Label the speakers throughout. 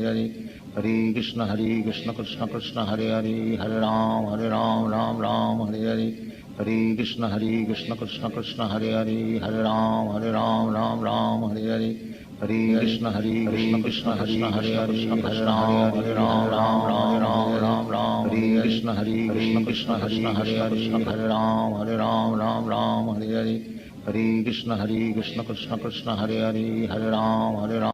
Speaker 1: Hare Krishna Krishna Krishna Hare Hare Hare Ram Ram Hare Hare Hare Krishna Krishna Krishna Hare Hare Hare Ram Ram Hare Hare Hare Krishna Krishna Krishna Hare Hare Hare Ram Hare Krishna Krishna Krishna Hare Hare Hare Ram Hare Hare Hare Krishna Krishna Krishna Hare Hare Hare Ram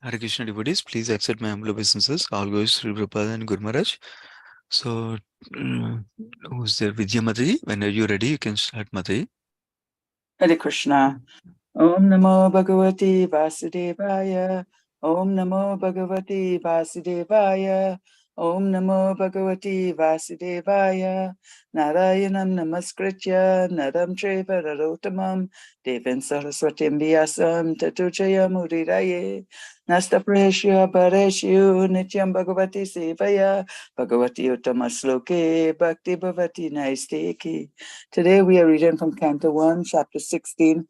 Speaker 2: Hare Krishna devotees, please accept my humble obeisances. All goes Sri Prabhupada and Guru Maharaj. So, who's there? Vidya Mataji, when are you ready? You can start, Mataji.
Speaker 3: Hare Krishna. Om Namo Bhagavati Vasudevaya. Om Namo Bhagavati Vasudevaya. Om Namo Bhagavati Vasudevaya. Narayanam Namaskritya Naram Chaiva Narotamam Devin Saraswatim Vyasam Tatuchaya Muriraye Nastapreshya Pareshyu Nityam Bhagavati Sevaya Bhagavati Uttamasloke Bhakti Bhavati Naisteki. Today we are reading from Canto 1, Chapter 16,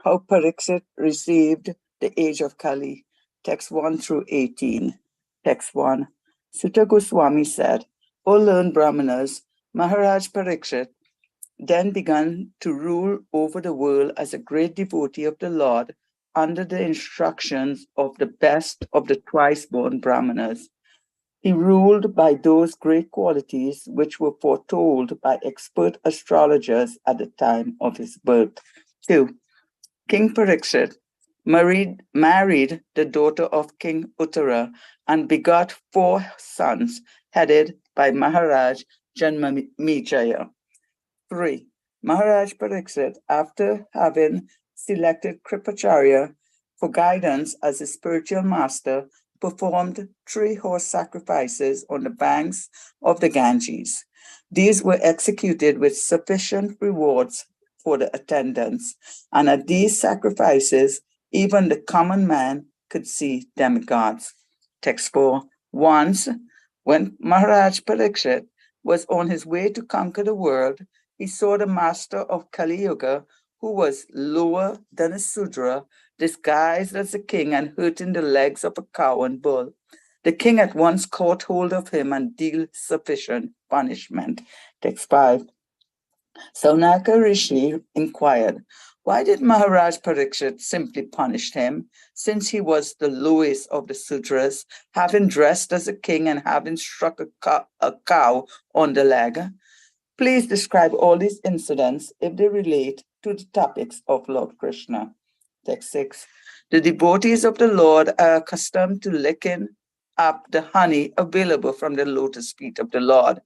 Speaker 3: How Pariksit Received the Age of Kali, Text 1 through 18. Text 1. Sutta Goswami said, O learned Brahmanas, Maharaj Pariksit then began to rule over the world as a great devotee of the Lord under the instructions of the best of the twice-born Brahmanas. He ruled by those great qualities which were foretold by expert astrologers at the time of his birth. 2. King Pariksit married the daughter of King Uttara and begot 4 sons headed by Maharaj Janmamijaya. 3. Maharaj Pariksit, after having selected Kripacharya for guidance as his spiritual master, performed 3 horse sacrifices on the banks of the Ganges. These were executed with sufficient rewards for the attendants, and at these sacrifices, even the common man could see demigods. Text 4. Once, when Maharaj Pariksit was on his way to conquer the world, he saw the master of Kali Yuga, who was lower than a Sudra, disguised as a king and hurting the legs of a cow and bull. The king at once caught hold of him and dealt sufficient punishment. Text 5. Saunaka Rishi inquired, why did Maharaj Pariksit simply punish him, since he was the lowest of the Sudras, having dressed as a king and having struck a cow on the leg? Please describe all these incidents if they relate to the topics of Lord Krishna. Text 6. The devotees of the Lord are accustomed to licking up the honey available from the lotus feet of the Lord.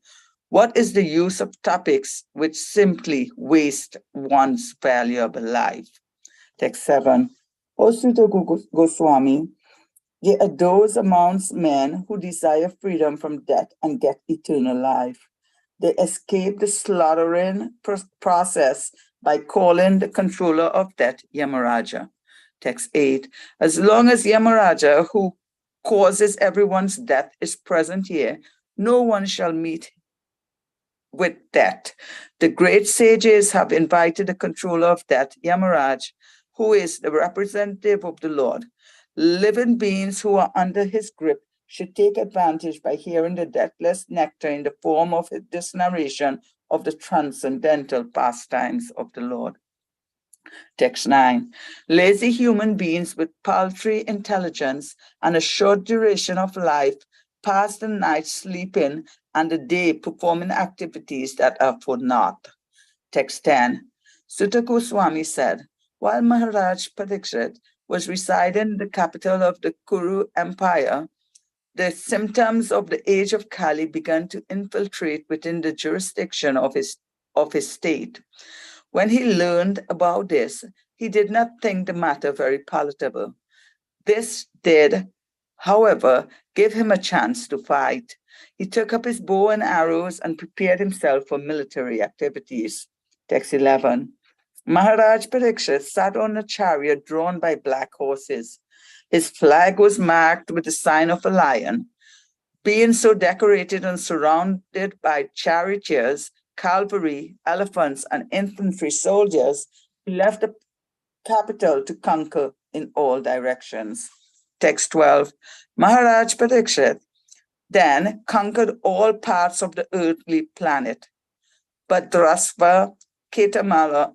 Speaker 3: What is the use of topics which simply waste one's valuable life? Text 7. O Sutta Goswami, there are those amongst men who desire freedom from death and get eternal life. They escape the slaughtering process by calling the controller of death Yamaraja. Text 8. As long as Yamaraja, who causes everyone's death, is present here, no one shall meet with death. The great sages have invited the controller of death, Yamaraj, who is the representative of the Lord. Living beings who are under his grip should take advantage by hearing the deathless nectar in the form of this narration of the transcendental pastimes of the Lord. Text 9. Lazy human beings with paltry intelligence and a short duration of life pass the night sleeping and the day performing activities that are for naught. Text 10. Sutta Goswami said, while Maharaj Pariksit was residing in the capital of the Kuru Empire, the symptoms of the age of Kali began to infiltrate within the jurisdiction of his state. When he learned about this, he did not think the matter very palatable. This did, however, give him a chance to fight. He took up his bow and arrows and prepared himself for military activities. Text 11. Maharaj Pariksit sat on a chariot drawn by black horses. His flag was marked with the sign of a lion. Being so decorated and surrounded by charioteers, cavalry, elephants, and infantry soldiers, he left the capital to conquer in all directions. text 12. Maharaj Parikshit then conquered all parts of the earthly planet. But Drasva, Ketumala,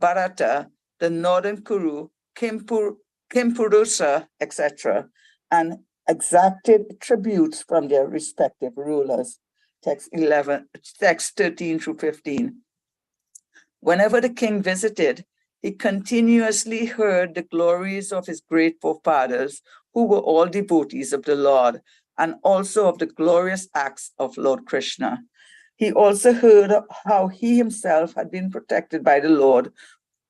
Speaker 3: Bharata, the northern Kuru, Kimpurusa, etc., and exacted tributes from their respective rulers. Text 13 through 15. Whenever the king visited, he continuously heard the glories of his great forefathers, who were all devotees of the Lord, and also of the glorious acts of Lord Krishna. He also heard how he himself had been protected by the Lord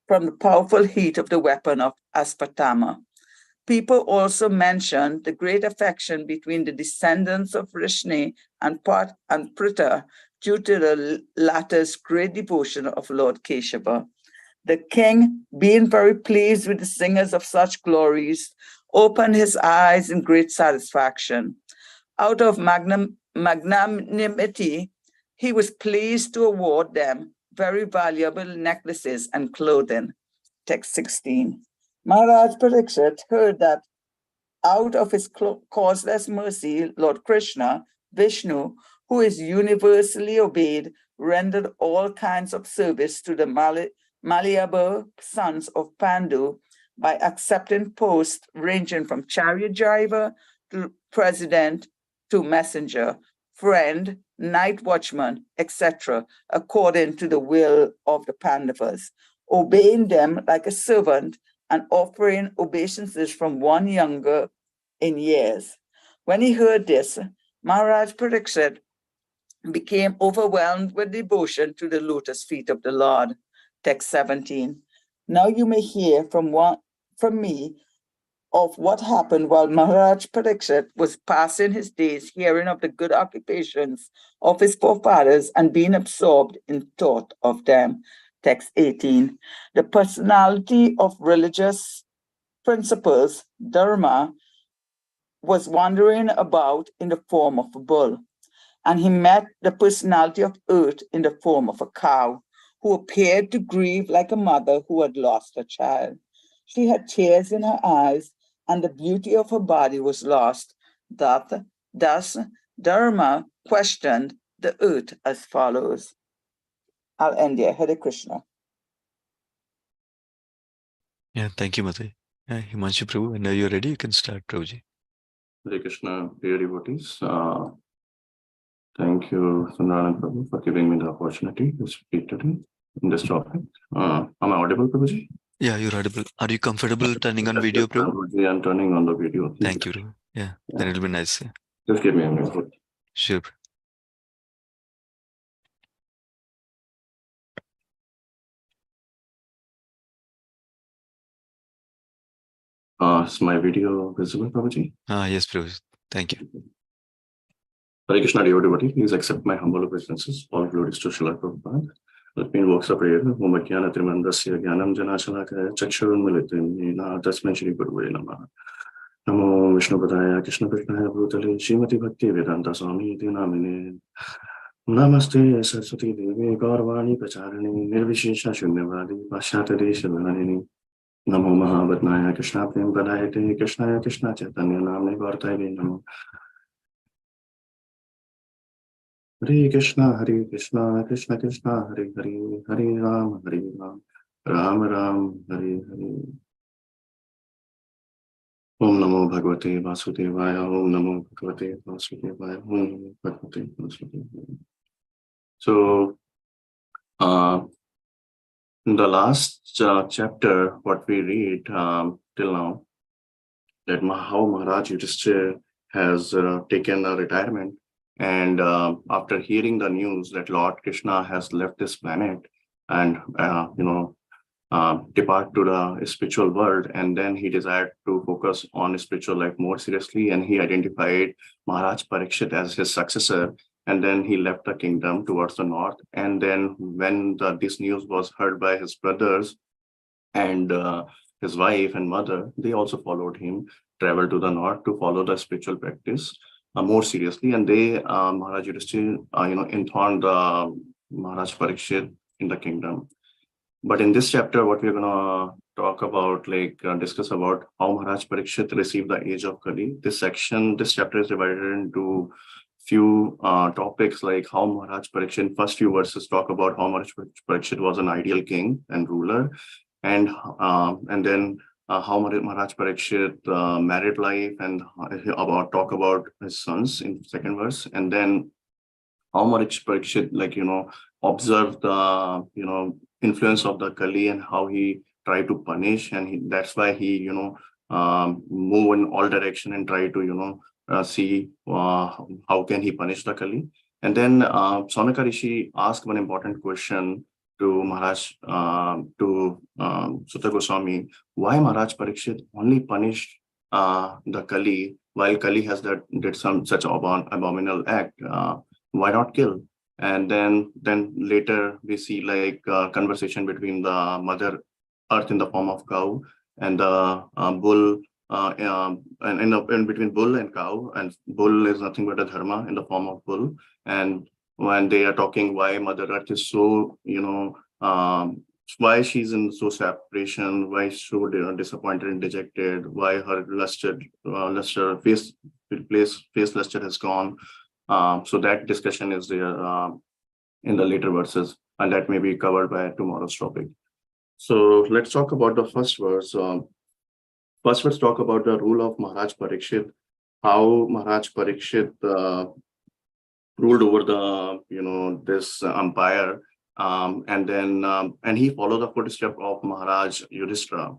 Speaker 3: from the powerful heat of the weapon of Aspatama. People also mentioned the great affection between the descendants of Vrishni and Pritha due to the latter's great devotion of Lord Keshava. The king, being very pleased with the singers of such glories, opened his eyes in great satisfaction. Out of magnanimity, he was pleased to award them very valuable necklaces and clothing. Text 16. Maharaj Parikshit heard that out of his causeless mercy, Lord Krishna, Vishnu, who is universally obeyed, rendered all kinds of service to the malleable sons of Pandu by accepting posts ranging from chariot driver to president to messenger, friend, night watchman, etc., according to the will of the Pandavas, obeying them like a servant and offering obeisances from one younger in years. When he heard this, Maharaj Parikshit became overwhelmed with devotion to the lotus feet of the Lord. Text 17. Now you may hear from me of what happened while Maharaj Parikshit was passing his days hearing of the good occupations of his forefathers and being absorbed in thought of them. Text 18. The personality of religious principles, Dharma, was wandering about in the form of a bull, and he met the personality of earth in the form of a cow, who appeared to grieve like a mother who had lost her child. She had tears in her eyes, and the beauty of her body was lost. Thus, Dharma questioned the earth as follows. I'll end here. Hare Krishna.
Speaker 2: Yeah, thank you, Mate. Himanshu Prabhu, and now you're ready, you can start, Prabhuji.
Speaker 4: Hare Krishna, dear devotees. Thank you, Sundaran Prabhu, for giving me the opportunity to speak today in this topic. Am I audible, Prabhuji?
Speaker 2: Yeah, you're audible. Are you comfortable turning on video, Prabhu?
Speaker 4: I'm turning on the video.
Speaker 2: Thank you, Prabhu. Yeah, then it'll be nice. Yeah.
Speaker 4: Just give me a minute.
Speaker 2: Sure.
Speaker 4: Is my video visible, Prabhuji?
Speaker 2: Yes, Prabhu. Thank you.
Speaker 4: Hare Krishna, dear devotee, please accept my humble obeisances. All glories to Srila Prabhupada. Let me invoke a prayer. Om Jnana Trimandasya Jnanam Janashalakaya Chakshurunmilitam Yena Tasmai Shri Gurave Namah. Namo Vishnu Padaya Krishna Krishnaya Bhutale Srimati Bhakti Vedanta Swami Iti Namine. Namaste Saraswati Devi Gaurvani Pacharani Nirvishesha Shunyavadi Pashyatade Shivanani. Namo Mahabhatnaya Krishna Prem Padayate Krishnaya Krishna Chaitanya Namne Gaurtaive Namo. Hare Krishna, Krishna Krishna, Hare Hare, Hare Ram, Ram Ram, Hare Hare. Om Namo Bhagavate Vasudevaya, Om Namo Bhagavate Vasudevaya, Om Namo Bhagavate Vasudevaya. So, in the last chapter, what we read till now, that how Maharaj Yudhishthira has taken a retirement. And after hearing the news that Lord Krishna has left this planet and, depart to the spiritual world, and then he desired to focus on spiritual life more seriously, and he identified Maharaj Parikshit as his successor, and then he left the kingdom towards the north. And then when this news was heard by his brothers and his wife and mother, they also followed him, traveled to the north to follow the spiritual practice more seriously, and they Maharaj Yudhishthira informed Maharaj Parikshit in the kingdom. But in this chapter, what we're gonna talk about, discuss about how Maharaj Parikshit received the age of Kali. This chapter is divided into few topics, like how Maharaj Parikshit, first few verses talk about how Maharaj Parikshit was an ideal king and ruler, and then how Maharaj Parikshit married life, and talk about his sons in second verse, and then how Maharaj Parikshit observed the influence of the Kali and how he tried to punish, and that's why he move in all direction and try to see how can he punish the Kali. And then Sonaka Rishi asked one important question to Maharaj, to Sutta Goswami, why Maharaj Parikshit only punished the Kali while Kali did some such abominable act? Why not kill? And then later we see conversation between the mother earth in the form of cow and the bull, and in between bull and cow, and bull is nothing but a dharma in the form of bull. And when they are talking why mother earth is so why she's in so separation, why she's so disappointed and dejected, why her face luster has gone. So that discussion is there in the later verses, and that may be covered by tomorrow's topic. So let's talk about the first verse. First verse talk about the rule of Maharaj Parikshit, how Maharaj Parikshit ruled over the this empire, and he followed the footstep of Maharaj Yudhishthira.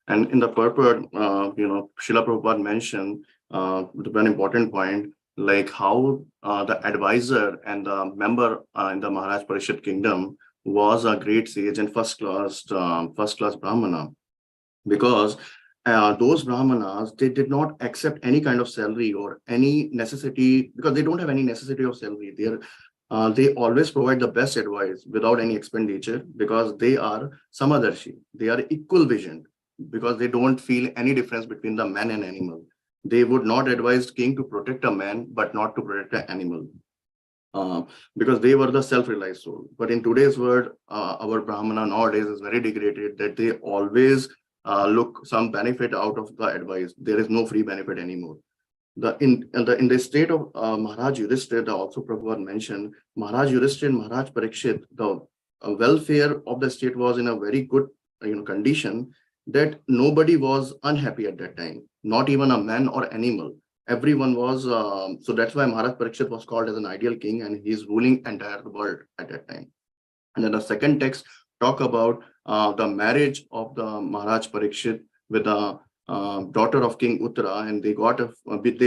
Speaker 4: And in the purport, Srila Prabhupada mentioned one important point, like how the advisor and the member in the Maharaj Parikshit kingdom was a great sage and first class Brahmana, because those Brahmanas, they did not accept any kind of salary or any necessity, because they don't have any necessity of salary. They always provide the best advice without any expenditure, because they are Samadarshi. They are equal visioned, because they don't feel any difference between the man and animal. They would not advise king to protect a man, but not to protect an animal, because they were the self-realized soul. But in today's world, our Brahmana nowadays is very degraded, that they always look some benefit out of the advice. There is no free benefit anymore. In the state of Maharaj Yudhishthira, also Prabhupada mentioned, Maharaj Yudhishthira and Maharaj Parikshit, the welfare of the state was in a very good condition, that nobody was unhappy at that time, not even a man or animal. Everyone was, so that's why Maharaj Parikshit was called as an ideal king, and he's ruling entire world at that time. And then the second text talk about the marriage of the Maharaj Parikshit with the daughter of King Uttara, and they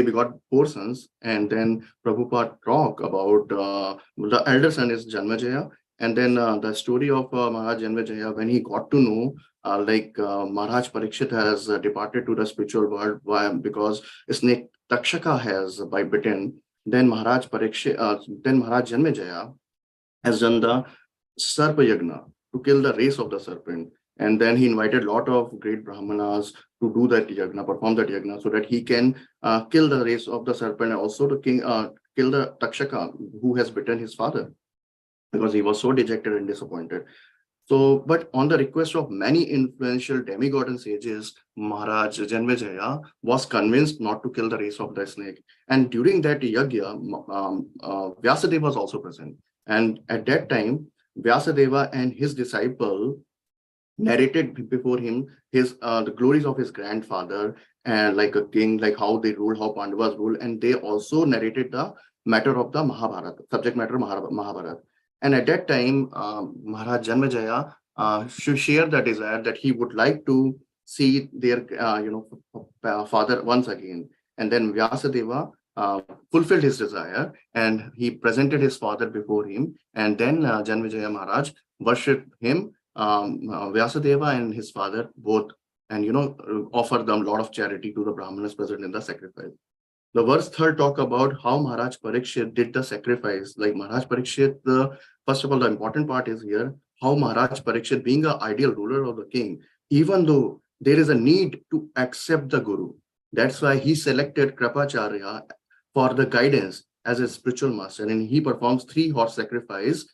Speaker 4: begot 4 sons. And then Prabhupada talk about the elder son is Janmejaya, and then the story of Maharaj Janmejaya, when he got to know Maharaj Parikshit has departed to the spiritual world, because snake Takshaka has bitten. Then Maharaj Janmejaya has done the Sarpa Yagna to kill the race of the serpent. And then he invited a lot of great Brahmanas to do that yagna, perform that yagna, so that he can kill the race of the serpent, and also to kill the Takshaka who has bitten his father, because he was so dejected and disappointed. So, but on the request of many influential demigod and sages, Maharaj Janmejaya was convinced not to kill the race of the snake. And during that yagya, Vyasadeva was also present. And at that time, Vyasadeva and his disciple narrated before him the glories of his grandfather, and like a king, like how they ruled, how Pandavas ruled, and they also narrated the matter of the Mahabharata, subject matter Mahabharata. And at that time, Maharaj Janmejaya shared the desire that he would like to see their father once again. And then Vyasadeva fulfilled his desire, and he presented his father before him. And then Janmejaya Maharaj worshipped him, Vyasadeva and his father both, and offered them a lot of charity to the Brahmanas present in the sacrifice. The verse 3 talk about how Maharaj Parikshit did the sacrifice. Like Maharaj Parikshit, first of all, the important part is here, how Maharaj Parikshit, being an ideal ruler of the king, even though there is a need to accept the Guru, that's why he selected Kripacharya for the guidance as a spiritual master, and he performs 3 horse sacrifice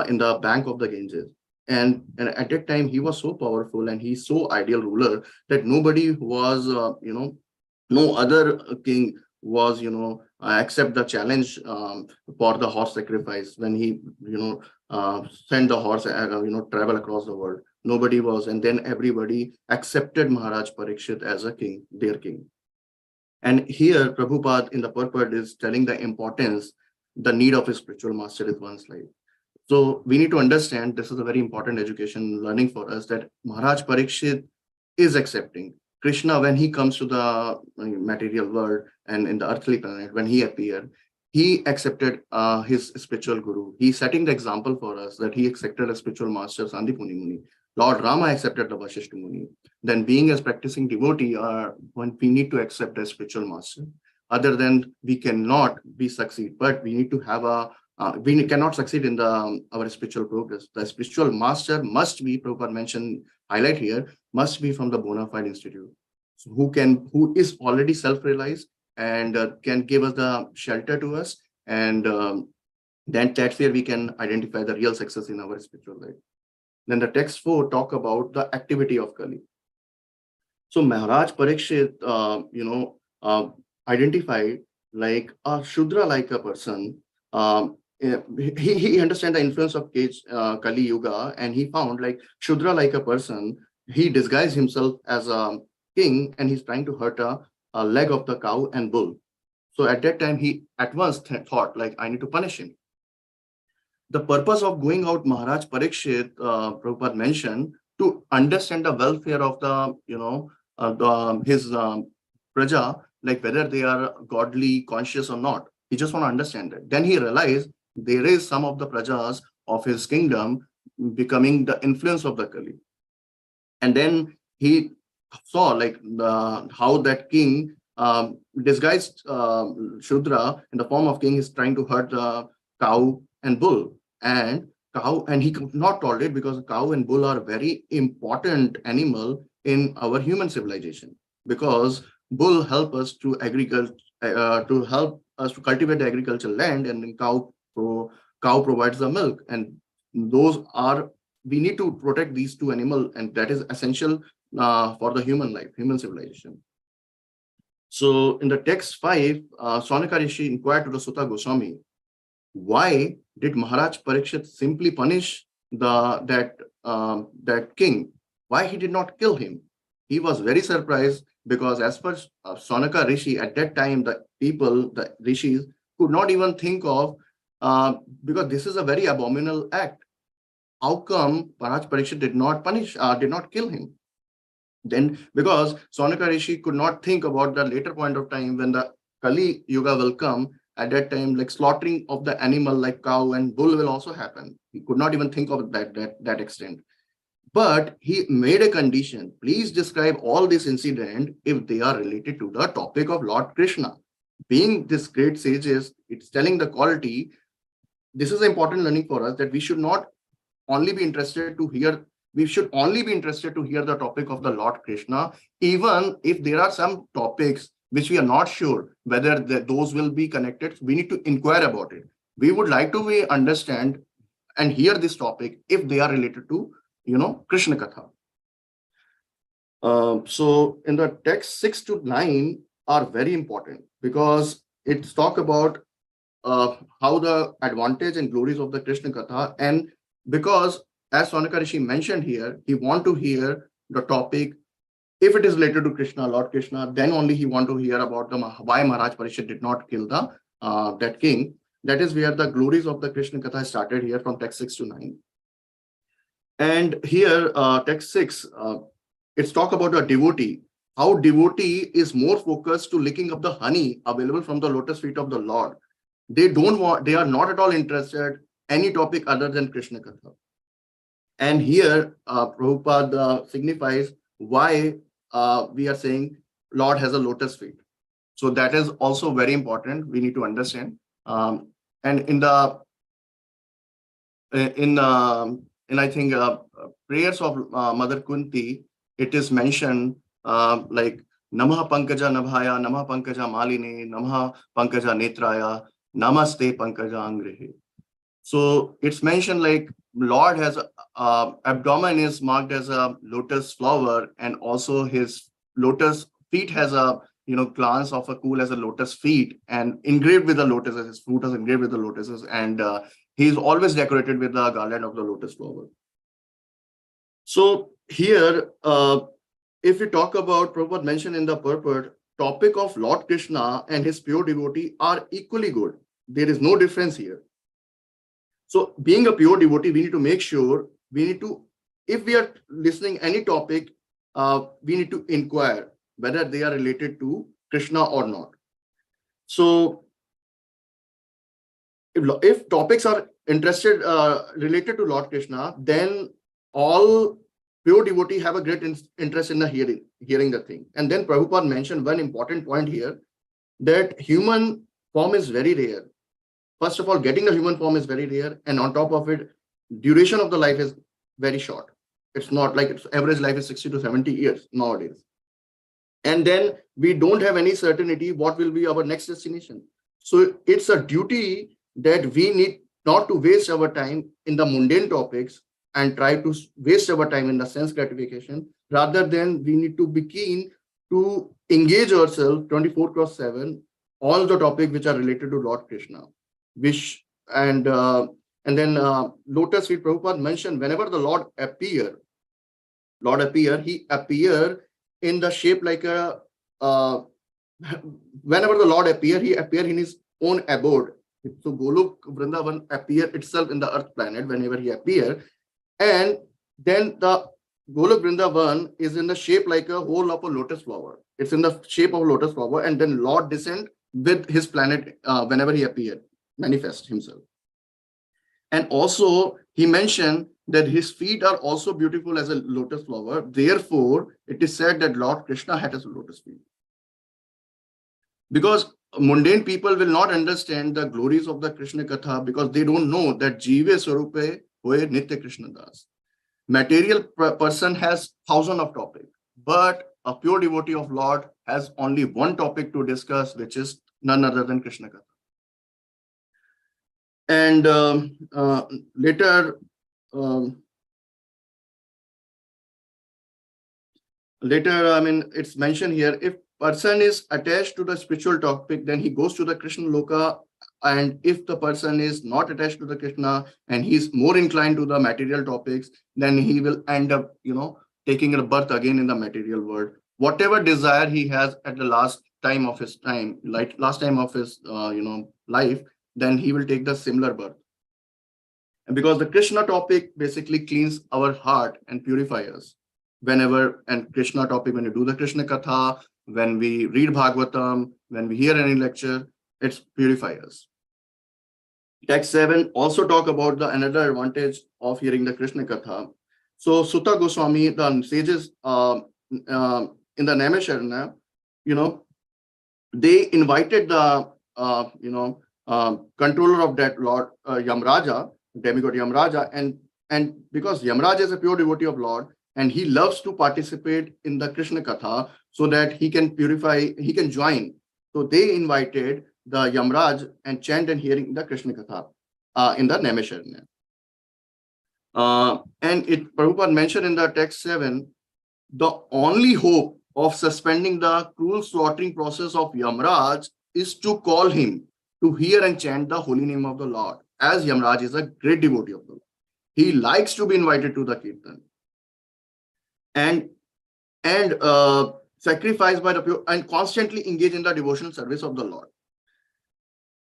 Speaker 4: in the bank of the Ganges. And at that time, he was so powerful and he's so ideal ruler that nobody was, no other king was, accept the challenge for the horse sacrifice when he, sent the horse, travel across the world. Nobody was, and then everybody accepted Maharaj Parikshit as a king, their king. And here, Prabhupada in the purport is telling the importance, the need of a spiritual master is one's life. So we need to understand, this is a very important education learning for us, that Maharaj Parikshit is accepting Krishna when he comes to the material world and in the earthly planet, when he appeared, he accepted his spiritual guru. He's setting the example for us that he accepted a spiritual master, Sandipuni Muni. Lord Rama accepted the Vasishta Muni. Then being as practicing devotee, when we need to accept a spiritual master, other than we cannot be succeed, but we need to have we cannot succeed in our spiritual progress. The spiritual master must be, Prabhupada mentioned, highlight here, must be from the bona fide institute. So who is already self-realized and can give us the shelter to us. And then that's where we can identify the real success in our spiritual life. Then the text 4 talk about the activity of Kali. So Maharaj Parikshit, identified like a Shudra like a person. He understand the influence of Kali Yuga, and he found like Shudra like a person. He disguised himself as a king and he's trying to hurt a leg of the cow and bull. So at that time, he at once thought like, I need to punish him. The purpose of going out Maharaj Parikshit, Prabhupada mentioned, to understand the welfare of his praja, like whether they are godly conscious or not. He just want to understand it. Then he realized there is some of the prajas of his kingdom becoming the influence of the Kali. And then he saw like how that king disguised Shudra in the form of king is trying to hurt the cow and bull. And he could not tolerate, because cow and bull are very important animal in our human civilization, because bull help us to agriculture, to help us to cultivate the agricultural land, and then cow provides the milk, and we need to protect these two animals, and that is essential for the human life, human civilization. So in the text 5, Saunaka Rishi inquired to the Sutta Goswami, why did Maharaj Parikshit simply punish that king? Why he did not kill him? He was very surprised, because as per Saunaka Rishi, at that time, the rishis, could not even think of, because this is a very abominable act. How come Maharaj Parikshit did not kill him? Then, because Saunaka Rishi could not think about the later point of time when the Kali Yuga will come. At that time, like slaughtering of the animal like cow and bull will also happen. He could not even think of that extent. But he made a condition. Please describe all this incident if they are related to the topic of Lord Krishna. Being this great sages, it's telling the quality. This is an important learning for us, that we should not only be interested to hear. We should only be interested to hear the topic of the Lord Krishna, even if there are some topics which we are not sure whether those will be connected. We need to inquire about it. We would like to understand and hear this topic if they are related to, Krishna Katha. So in the text 6 to 9 are very important, because it's talk about how the advantage and glories of the Krishna Katha, and because as Saunaka Rishi mentioned here, he want to hear the topic. If it is related to Krishna, Lord Krishna, then only he want to hear about why Maharaj Parikshit did not kill that king. That is where the glories of the Krishna Katha started here from text 6 to 9. And here, text 6, it's talk about a devotee. How devotee is more focused to licking up the honey available from the lotus feet of the Lord. They are not at all interested any topic other than Krishna Katha. And here, Prabhupada signifies why we are saying Lord has a lotus feet. So that is also very important. We need to understand. And in I think prayers of Mother Kunti, it is mentioned like Namaha Pankaja Nabhaya, Namaha Pankaja Maline, Namaha Pankaja Netraya, Namaste Pankaja Angrehe. So it's mentioned like Lord has abdomen is marked as a lotus flower, and also his lotus feet has a glance of a cool as a lotus feet, and engraved with the lotuses. His fruit is engraved with the lotuses, and he is always decorated with the garland of the lotus flower. So here, if we talk about, Prabhupada mentioned in the purport, topic of Lord Krishna and his pure devotee are equally good. There is no difference here. So being a pure devotee, we need to make sure, if we are listening any topic, we need to inquire whether they are related to Krishna or not. So if topics are related to Lord Krishna, then all pure devotee have a great interest in the hearing the thing. And then Prabhupada mentioned one important point here, that human form is very rare. First of all, getting the human form is very rare, and on top of it, duration of the life is very short. It's not like its average life is 60 to 70 years nowadays. And then we don't have any certainty what will be our next destination. So it's a duty that we need not to waste our time in the mundane topics and try to waste our time in the sense gratification. Rather than we need to be keen to engage ourselves 24/7 all the topics which are related to Lord Krishna. And then lotus feet, Prabhupada mentioned, whenever the Lord appear, he appear in the shape like a whenever the Lord appear, he appear in his own abode. So Golok Vrindavan appear itself in the earth planet whenever he appear, and then the Golok Vrindavan is in the shape like a whole of a lotus flower. It's in the shape of a lotus flower, and then Lord descend with his planet whenever he appear, manifest himself. And also he mentioned that his feet are also beautiful as a lotus flower. Therefore, it is said that Lord Krishna had a lotus feet. Because mundane people will not understand the glories of the Krishna Katha, because they don't know that Jive Swarupe Hoye Nitya Krishna Das. Material person has thousands of topics, but a pure devotee of Lord has only one topic to discuss, which is none other than Krishna Katha. And later, I mean, it's mentioned here, if person is attached to the spiritual topic, then he goes to the Krishna Loka. And if the person is not attached to the Krishna and he's more inclined to the material topics, then he will end up, taking a birth again in the material world. Whatever desire he has at the last time of his life, then he will take the similar birth. And because the Krishna topic basically cleans our heart and purifies us. And Krishna topic, when you do the Krishna Katha, when we read Bhagavatam, when we hear any lecture, it purifies us. Text 7 also talk about another advantage of hearing the Krishna Katha. So Sutta Goswami, the sages in the Naimisharanya, they invited the controller of that Lord Yamraja, demigod Yamraja, and because Yamraja is a pure devotee of Lord, and he loves to participate in the Krishna Katha so that he can join. So they invited the Yamraj and chant and hearing the Krishna Katha in the Naimisharanya. And Prabhupada mentioned in the text 7, the only hope of suspending the cruel slaughtering process of Yamraj is to call him to hear and chant the holy name of the Lord, as Yamraj is a great devotee of the Lord. He likes to be invited to the Kirtan and sacrifice by the pure and constantly engage in the devotional service of the Lord.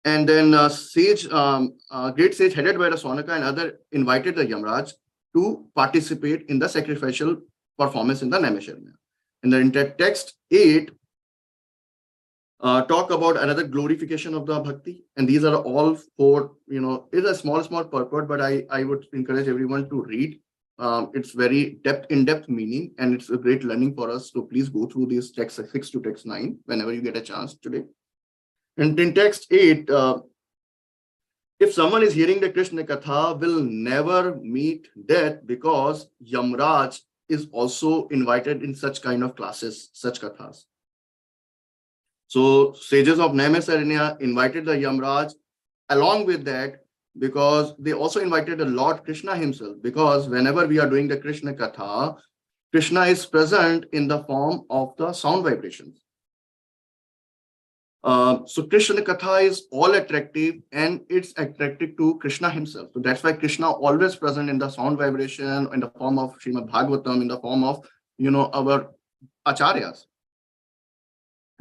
Speaker 4: And then great sage headed by the Sonaka and other invited the Yamraj to participate in the sacrificial performance in the Naimisharanya. And then in text 8, talk about another glorification of the bhakti. And these are all 4, it's a small purport, but I would encourage everyone to read. It's very in-depth meaning, and it's a great learning for us. So please go through these text 6 to text 9 whenever you get a chance today. And in text 8, if someone is hearing the Krishna Katha, will never meet death, because Yamraj is also invited in such kind of classes, such kathas. So sages of Naimisharanya invited the Yamraj. Along with that, because they also invited the Lord Krishna himself, because whenever we are doing the Krishna Katha, Krishna is present in the form of the sound vibrations. So Krishna Katha is all attractive, and it's attractive to Krishna himself. So that's why Krishna always present in the sound vibration, in the form of Srimad Bhagavatam, in the form of, our acharyas.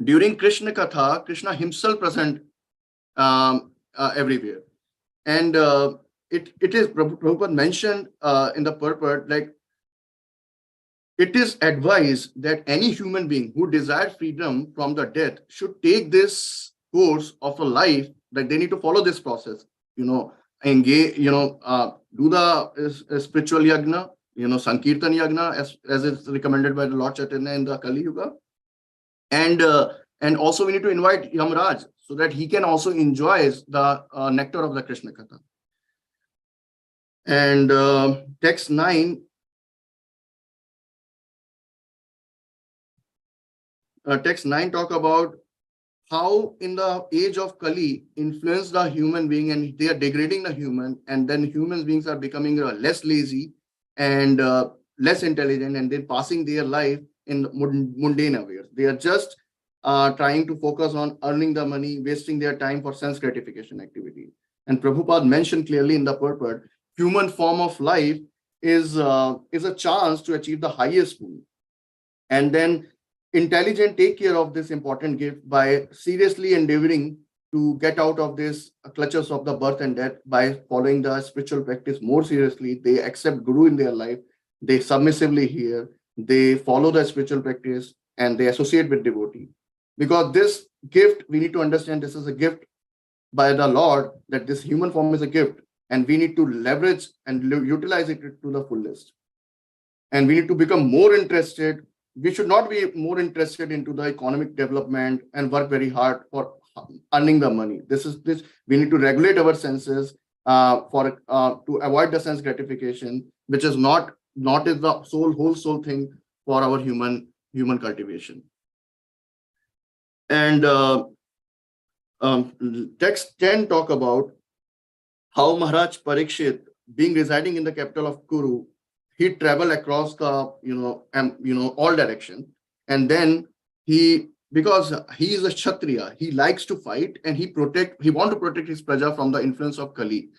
Speaker 4: During Krishna Katha, Krishna himself present everywhere. And it is, Prabhupada mentioned in the purport, like, it is advised that any human being who desires freedom from the death should take this course of a life, that they need to follow this process, engage, do the spiritual yagna, Sankirtan yagna, as is recommended by the Lord Chaitanya in the Kali Yuga. And also we need to invite Yamaraj so that he can also enjoy the nectar of the Krishna Katha. And text 9, talk about how in the age of Kali influence the human being, and they are degrading the human, and then human beings are becoming less lazy and less intelligent, and then passing their life in mundane affairs. They are just trying to focus on earning the money, wasting their time for sense gratification activity. And Prabhupada mentioned clearly in the purport, human form of life is a chance to achieve the highest good. And then intelligent take care of this important gift by seriously endeavoring to get out of this clutches of the birth and death by following the spiritual practice more seriously. They accept Guru in their life, they submissively hear, they follow the spiritual practice, and they associate with devotee. Because this gift, we need to understand, this is a gift by the Lord, that this human form is a gift, and we need to leverage and utilize it to the fullest. And we need to become more interested. We should not be more interested into the economic development and work very hard for earning the money. We need to regulate our senses to avoid the sense gratification, which is not is the whole soul thing for our human cultivation. And text 10 talk about how Maharaj Parikshit, being residing in the capital of Kuru, he traveled across the all direction, and then because he is a Kshatriya, he likes to fight, and he want to protect his praja from the influence of Kali.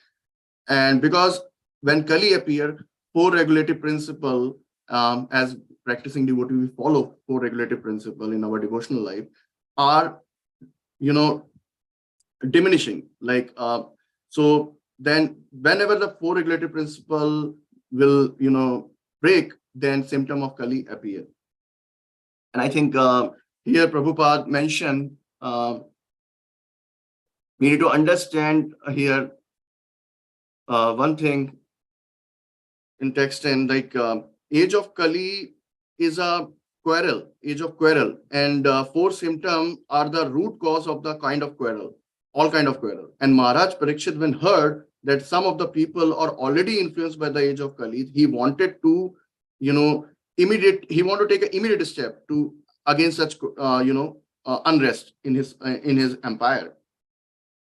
Speaker 4: And because when Kali appear, 4 regulative principle, as practicing devotee, we follow 4 regulative principle in our devotional life, are diminishing. Like so then whenever the 4 regulative principle will break, then symptom of Kali appear. And I think here Prabhupada mentioned we need to understand here one thing in text 10, like age of Kali is a age of quarrel, and 4 symptoms are the root cause of the kind of quarrel, all kind of quarrel. And Maharaj Parikshit, when heard that some of the people are already influenced by the age of Kali, he wanted to, he wanted to take an immediate step against such, unrest in his empire.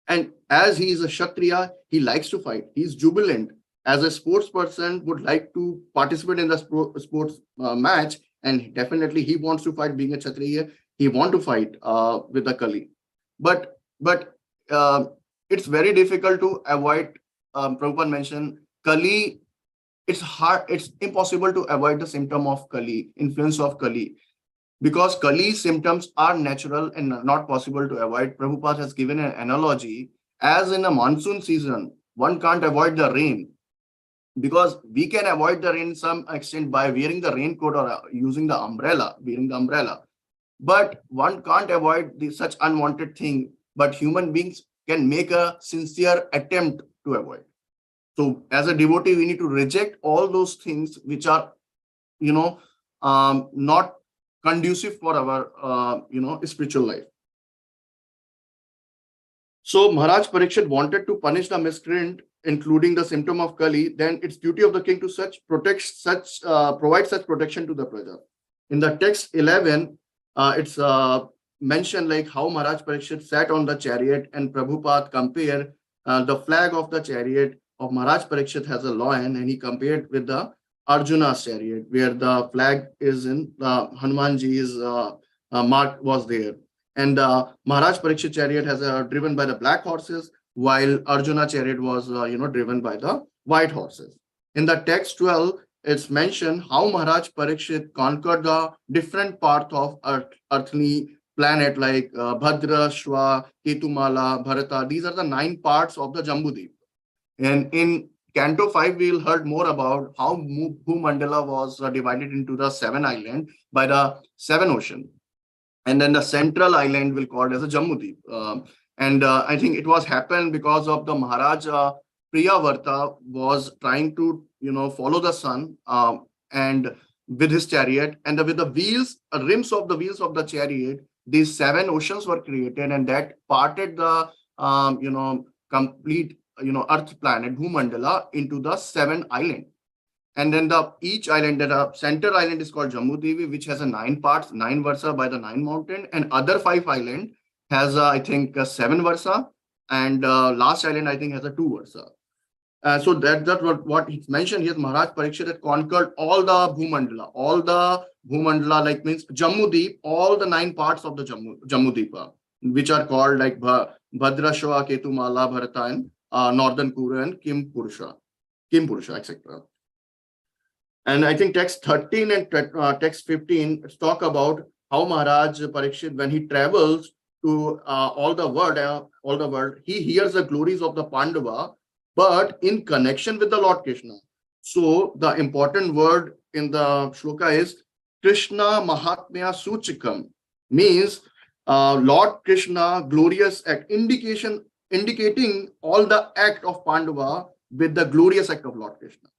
Speaker 4: And as he is a Kshatriya, he likes to fight. He's jubilant. As a sports person, would like to participate in the sports match, and definitely he wants to fight. Being a Kshatriya, he wants to fight with the Kali. But it's very difficult to avoid. Prabhupada mentioned Kali. It's hard. It's impossible to avoid the symptom of Kali, influence of Kali, because Kali's symptoms are natural and not possible to avoid. Prabhupada has given an analogy, as in a monsoon season, one can't avoid the rain, because we can avoid the rain some extent by wearing the raincoat or using the umbrella, wearing the umbrella. But one can't avoid such unwanted thing. But human beings can make a sincere attempt to avoid. So as a devotee, we need to reject all those things which are, not conducive for our, spiritual life. So Maharaj Parikshit wanted to punish the miscreant, including the symptom of Kali. Then it's duty of the king to provide such protection to the praja. In the text 11, it's mentioned like how Maharaj Parikshit sat on the chariot, and Prabhupada compare the flag of the chariot of Maharaj Parikshit has a lion, and he compared with the Arjuna's chariot, where the flag is in Hanumanji's mark was there. And Maharaj Parikshit chariot has driven by the black horses, while Arjuna chariot was driven by the white horses. In the text 12, it's mentioned how Maharaj Parikshit conquered the different parts of earthly planet like Bhadra, Shwa, Ketumala, Bharata. These are the 9 parts of the Jambudvip. And in Canto 5, we'll heard more about how Bhumandala was divided into the 7 islands by the 7 oceans. And then the central island will called as a Jambudvip. And I think it was happened because of the Maharaj Priyavarta was trying to follow the sun and with his chariot, and with the wheels, rims of the wheels of the chariot, these 7 oceans were created, and that parted the complete Earth planet Bhumandala into the 7 islands. And then each island, the center island is called Jambudvip, which has 9 parts, 9 versa by the 9 mountain, and other 5 island has I think 7 versa, and last island I think has 2 versa. So that's what he's mentioned here. Maharaj Parikshit had conquered all the Bhumandala, like means Jambudvip, all the 9 parts of the Jambudvipa, which are called like Bhadra, Shwa, Ketumala, Bharata, and Northern Kuru and Kim Purusha, etc. And I think text 13 and text 15 talk about how Maharaj Parikshit, when he travels to all the world, he hears the glories of the Pandava, but in connection with the Lord Krishna. So the important word in the shloka is Krishna Mahatmya Suchikam, means Lord Krishna glorious act, indicating all the act of Pandava with the glorious act of Lord Krishna.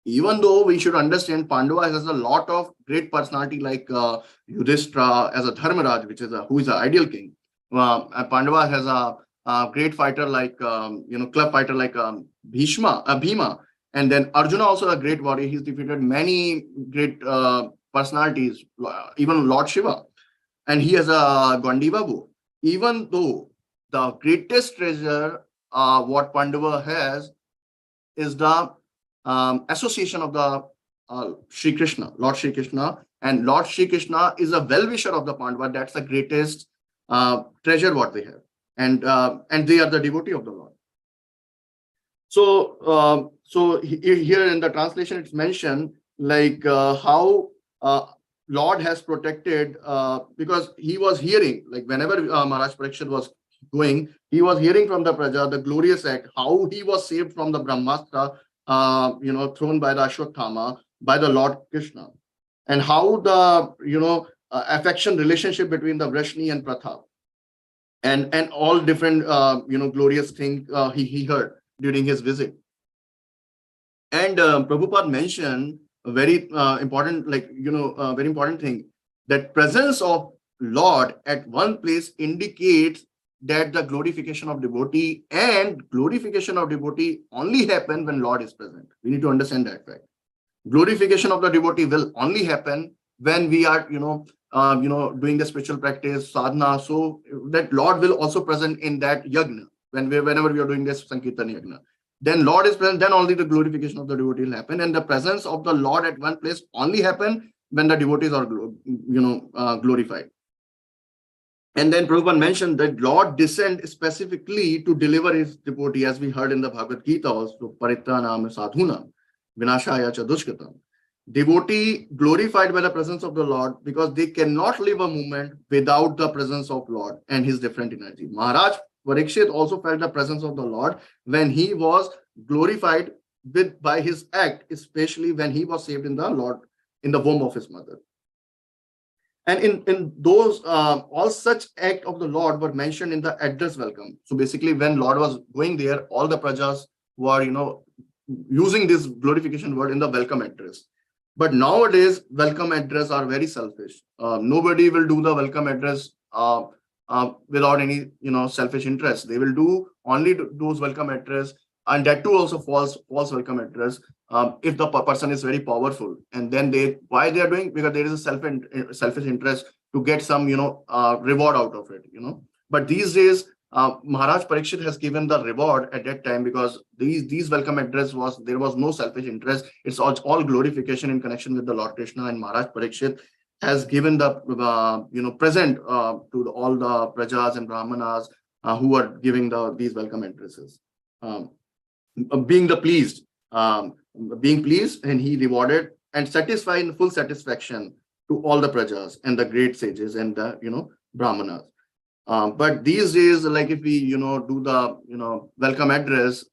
Speaker 4: Even though we should understand Pandava has a lot of great personality like Yudhishthira as a Dharmaraj, which is who is an ideal king. Pandava has a great fighter like club fighter like Bhima, and then Arjuna also a great warrior. He's defeated many great personalities, even Lord Shiva, and he has a Gandiva bow. Even though the greatest treasure what Pandava has is the association of the Sri Krishna, Lord Sri Krishna, and Lord Sri Krishna is a well-wisher of the Pandava. That's the greatest treasure what they have, and they are the devotee of the Lord. So here in the translation it's mentioned like how Lord has protected because he was hearing, like whenever Maharaj Parikshit was going, he was hearing from the Praja the glorious act, how he was saved from the Brahmastra thrown by the Ashwatthama by the Lord Krishna, and how the affection relationship between the Vrishni and Pratap, and all different glorious things he heard during his visit. And Prabhupada mentioned a very important, very important thing, that presence of Lord at one place indicates that the glorification of devotee, and glorification of devotee only happen when Lord is present. We need to understand that fact. Glorification of the devotee will only happen when we are doing the spiritual practice sadhana, so that Lord will also present in that yagna. Whenever we are doing this Sankirtan yagna, then Lord is present, then only the glorification of the devotee will happen. And the presence of the Lord at one place only happen when the devotees are glorified. And then Prabhupada mentioned that Lord descend specifically to deliver his devotee, as we heard in the Bhagavad Gita also, Paritranam Sadhunam, Vinashaya cha Dushkatam. Devotee glorified by the presence of the Lord because they cannot live a moment without the presence of Lord and his different energy. Maharaj Parikshit also felt the presence of the Lord when he was glorified by his act, especially when he was saved in the Lord, in the womb of his mother. And in those, all such act of the Lord were mentioned in the address welcome. So basically when Lord was going there, all the prajas were, using this glorification word in the welcome address. But nowadays, welcome address are very selfish. Nobody will do the welcome address without any, selfish interest. They will do only those welcome address, and that too also false welcome address if the person is very powerful. And then why they are doing? Because there is a selfish interest to get some, reward out of it, But these days, Maharaj Parikshit has given the reward at that time, because these welcome address there was no selfish interest. It's all glorification in connection with the Lord Krishna, and Maharaj Parikshit has given the present to all the prajas and brahmanas who are giving these welcome addresses, being pleased, and he rewarded and satisfied in full satisfaction to all the prajas and the great sages and the brahmanas. But these days, like if we do the welcome address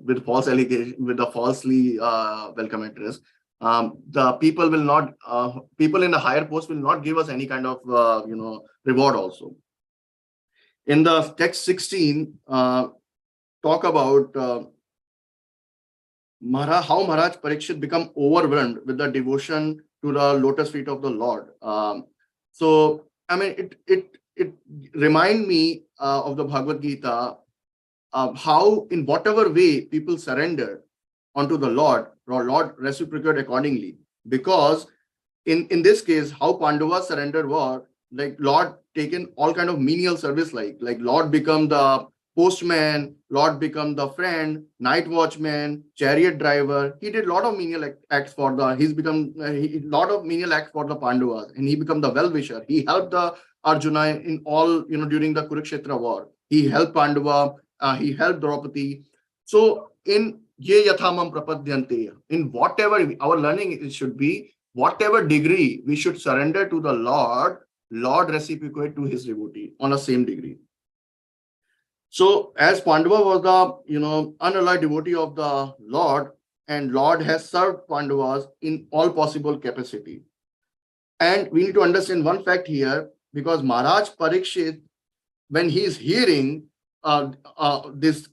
Speaker 4: with false allegation, with the falsely welcome address, the people will not people in the higher post will not give us any kind of reward also. In the text 16, talk about how Maharaj Parikshit become overwhelmed with the devotion to the lotus feet of the Lord. So I mean, it remind me of the Bhagavad Gita, how in whatever way people surrender unto the Lord reciprocate accordingly. Because in this case, how Pandavas surrendered was like Lord taken all kind of menial service, like Lord become the postman, Lord become the friend, night watchman, chariot driver. He did a lot of menial acts for lot of menial acts for the Pandavas, and he become the well-wisher. He helped the Arjuna in all, during the Kurukshetra war. He helped Pandava, he helped Draupadi. So in ye yathamam prapadyante, in whatever our learning it should be, whatever degree we should surrender to the Lord reciprocate to his devotee on the same degree. So as Pandava was the unalloyed devotee of the Lord, and Lord has served Pandavas in all possible capacity. And we need to understand one fact here, because Maharaj Parikshit, when he is hearing this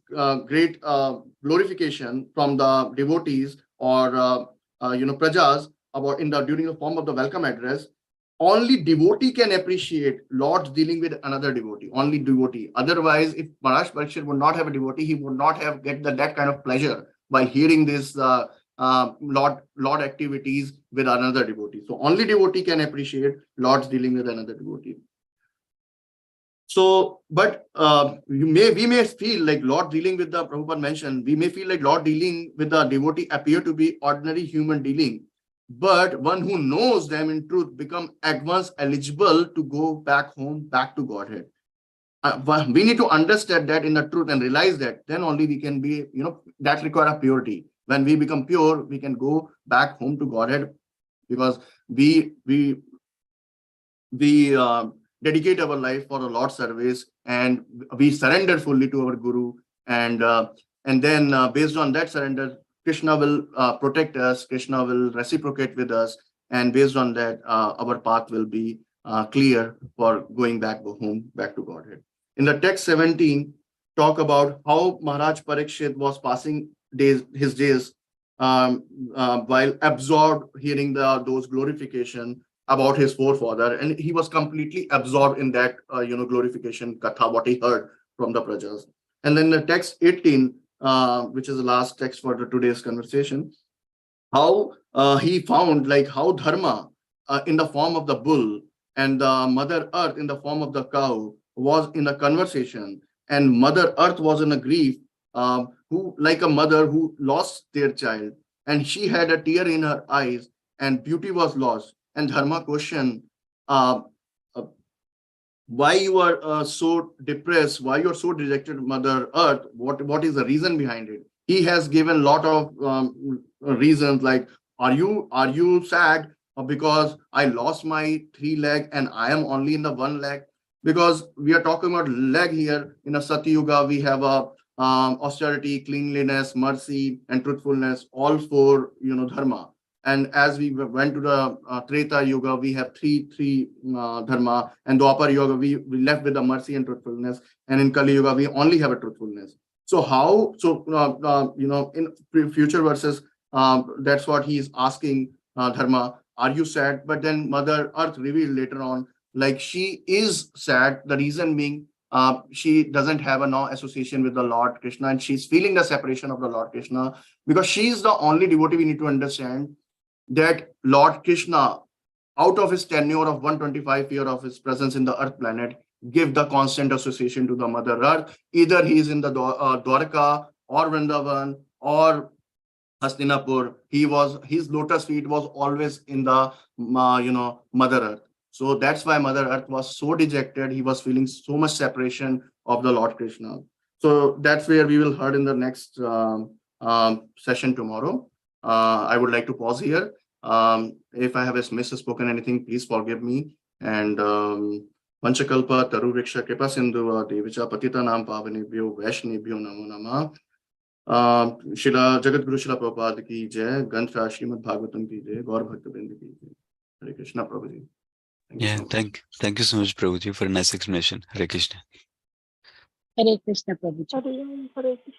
Speaker 4: great glorification from the devotees or prajas about during the form of the welcome address, only devotee can appreciate Lord's dealing with another devotee. Only devotee. Otherwise, if Maharaj Parikshit would not have a devotee, he would not have get that kind of pleasure by hearing this Lord activities with another devotee. So only devotee can appreciate Lord's dealing with another devotee. So, but we may feel like Lord dealing with the Prabhupada mentioned, we may feel like Lord dealing with the devotee appear to be ordinary human dealing, but one who knows them in truth become at once eligible to go back home, back to Godhead. We need to understand that in the truth and realize that, then only we can be, that require a purity. When we become pure, we can go back home to Godhead, because we dedicate our life for the Lord's service, and we surrender fully to our Guru, and then based on that surrender, Krishna will protect us, Krishna will reciprocate with us, and based on that, our path will be clear for going back home, back to Godhead. In the text 17, talk about how Maharaj Parikshit was passing his days while absorbed hearing those glorification about his forefather, and he was completely absorbed in that glorification katha, what he heard from the prajas. And then the text 18, which is the last text for today's conversation, how he found like how dharma in the form of the bull and the mother earth in the form of the cow was in a conversation, and mother earth was in a grief, who like a mother who lost their child, and she had a tear in her eyes, and beauty was lost. And Dharma questioned, why you are so depressed, why you are so dejected, Mother Earth, what is the reason behind it? He has given a lot of reasons, like, are you sad because I lost my 3 legs and I am only in the 1 leg? Because we are talking about leg here. In a Satya Yuga, we have a austerity, cleanliness, mercy, and truthfulness, all 4 dharma. And as we went to the Treta Yuga, we have three dharma, and Dwapar Yuga, we left with the mercy and truthfulness, and in Kali Yuga, we only have a truthfulness. So how? So in future verses, that's what he is asking Dharma. Are you sad? But then Mother Earth revealed later on, like she is sad. The reason being, she doesn't have a no association with the Lord Krishna, and she's feeling the separation of the Lord Krishna, because she is the only devotee. We need to understand that Lord Krishna, out of his tenure of 125 years of his presence in the earth planet, give the constant association to the Mother Earth. Either he is in the Dwarka or Vrindavan or Hastinapur, his lotus feet was always in the Mother Earth. So that's why Mother Earth was so dejected. He was feeling so much separation of the Lord Krishna. So that's where we will heard in the next session tomorrow. I would like to pause here. If I have misspoken anything, please forgive me. And Panchakalpa Taruvriksha Kripa Sindhu Devicha Patita Nam Pavanebhyo Vaishnebhyo Namo Namah. Shila Jagat Guru Shila Prabhupada ki jai, Granth Srimad Bhagavatam ki jai, Gaur Bhakta Vrinda ki jai. Hare Krishna, Prabhuji.
Speaker 2: Thank you so much, Prabhuji, for a nice explanation. Hare Krishna.
Speaker 5: Hare Krishna, Prabhuji.
Speaker 6: Hare Krishna.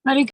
Speaker 5: Hare